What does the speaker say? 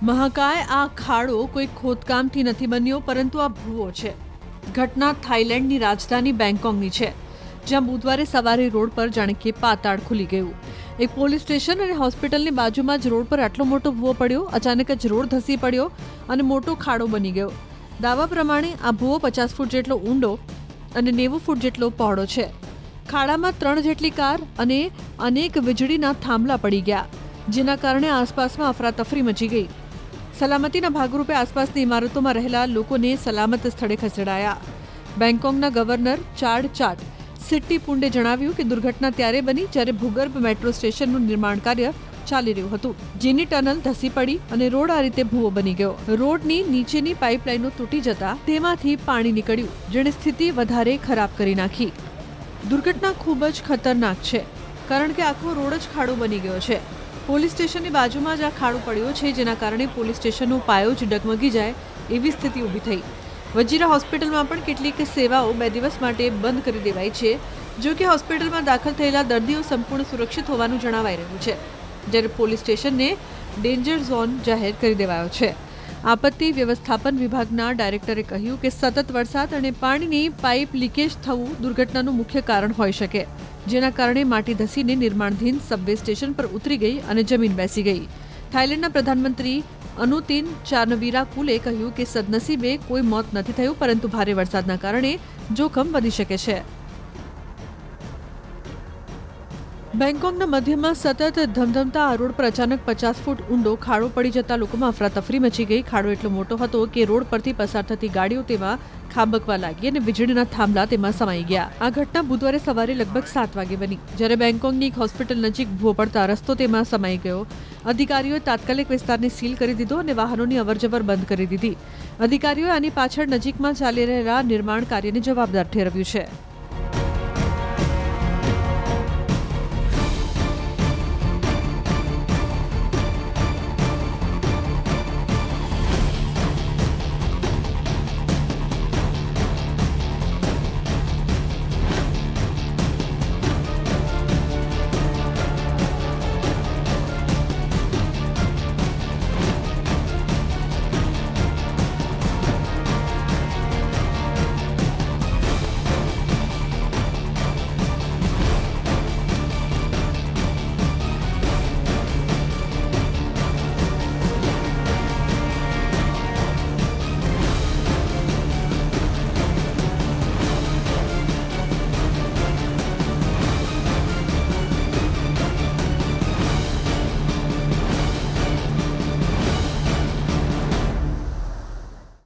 મહાકાય આ ખાડો કોઈ ખોદકામથી નથી બન્યો, પરંતુ આ ભૂવો છે. ઘટના થાઈલેન્ડની રાજધાની બેંકોકની છે, જ્યાં બુધવારે સવારે રોડ પર જાણે કે પાતાળ ખુલી ગયું. એક પોલીસ સ્ટેશન અને હોસ્પિટલની બાજુમાં જ રોડ પર આટલો મોટો ભૂવો પડ્યો. અચાનક જ રોડ ધસી પડ્યો અને મોટો ખાડો બની ગયો. દાવા પ્રમાણે આ ભૂવો 50 ફૂટ જેટલો ઊંડો અને 90 ફૂટ જેટલો પહોળો છે. ખાડામાં 3 જેટલી કાર અને અનેક વીજળીના થાંભલા પડી ગયા, જેના કારણે આસપાસમાં અફરાતફરી મચી ગઈ. સલામતીના ભાગરૂપે આસપાસની ઇમારતોમાં રહેલા લોકોને સલામત સ્થળે ખસેડાયા. બેંકોકના ગવર્નર ચાડ સિટ્ટીપુંડે જણાવ્યું કે દુર્ઘટના ત્યારે બની જ્યારે ભૂગર્ભ મેટ્રો સ્ટેશનનું નિર્માણ કાર્ય ચાલી રહ્યું હતું, જેની ટનલ ધસી પડી અને રોડ આ રીતે ભૂવો બની ગયો. રોડની નીચેની પાઇપલાઇનો તૂટી જતા તેમાંથી પાણી નીકળ્યું, જેણે સ્થિતિ વધારે ખરાબ કરી નાખી. દુર્ઘટના ખૂબ જ ખતરનાક છે, કારણ કે આખો રોડ જ ખાડો બની ગયો છે. પોલીસ સ્ટેશનની બાજુમાં જ આ ખાડો પડ્યો છે, જેના કારણે પોલીસ સ્ટેશનનો પાયો જ ડગમગી જાય એવી સ્થિતિ ઊભી થઈ. વજીરા હોસ્પિટલમાં પણ કેટલીક સેવાઓ 2 દિવસ માટે બંધ કરી દેવાઈ છે. જો કે હોસ્પિટલમાં દાખલ થયેલા દર્દીઓ સંપૂર્ણ સુરક્ષિત હોવાનું જણાવાઈ રહ્યું છે, જ્યારે પોલીસ સ્ટેશનને ડેન્જર ઝોન જાહેર કરી દેવાયો છે. આપત્તિ વ્યવસ્થાપન વિભાગના ડાયરેક્ટરે કહ્યું કે સતત વરસાદ અને પાણીની પાઇપ લીકેજ થવું દુર્ઘટનાનું મુખ્ય કારણ હોઈ શકે, જેના કારણે માટી ધસીને નિર્માણધીન સબવે સ્ટેશન પર ઉતરી ગઈ અને જમીન બેસી ગઈ. થાઈલેન્ડના પ્રધાનમંત્રી અનુતિન ચારનવીરાકુલે કહ્યું કે સદનસીબે કોઈ મોત નથી થયું, પરંતુ ભારે વરસાદના કારણે જોખમ વધી શકે છે. બેંકોકના મધ્યમાં સતત ધમધમતા આ રોડ પર અચાનક 50 ફૂટ ઊંડો ખાડો પડી જતા લોકોમાં અફરાતફરી મચી ગઈ. ખાડો એટલો મોટો હતો કે રોડ પરથી પસાર થતી ગાડીઓ તેમાં ખાબકવા લાગી અને વીજળીના થાંભલા તેમાં સમાઈ ગયા. આ ઘટના બુધવારે સવારે લગભગ 7 વાગે બની, જ્યારે બેંકોકની એક હોસ્પિટલ નજીક ભૂવો પડતા રસ્તો તેમાં સમાઈ ગયો. અધિકારીઓએ તાત્કાલિક વિસ્તારને સીલ કરી દીધો અને વાહનોની અવરજવર બંધ કરી દીધી. અધિકારીઓએ આની પાછળ નજીકમાં ચાલી રહેલા નિર્માણ કાર્યને જવાબદાર ઠેરવ્યું છે.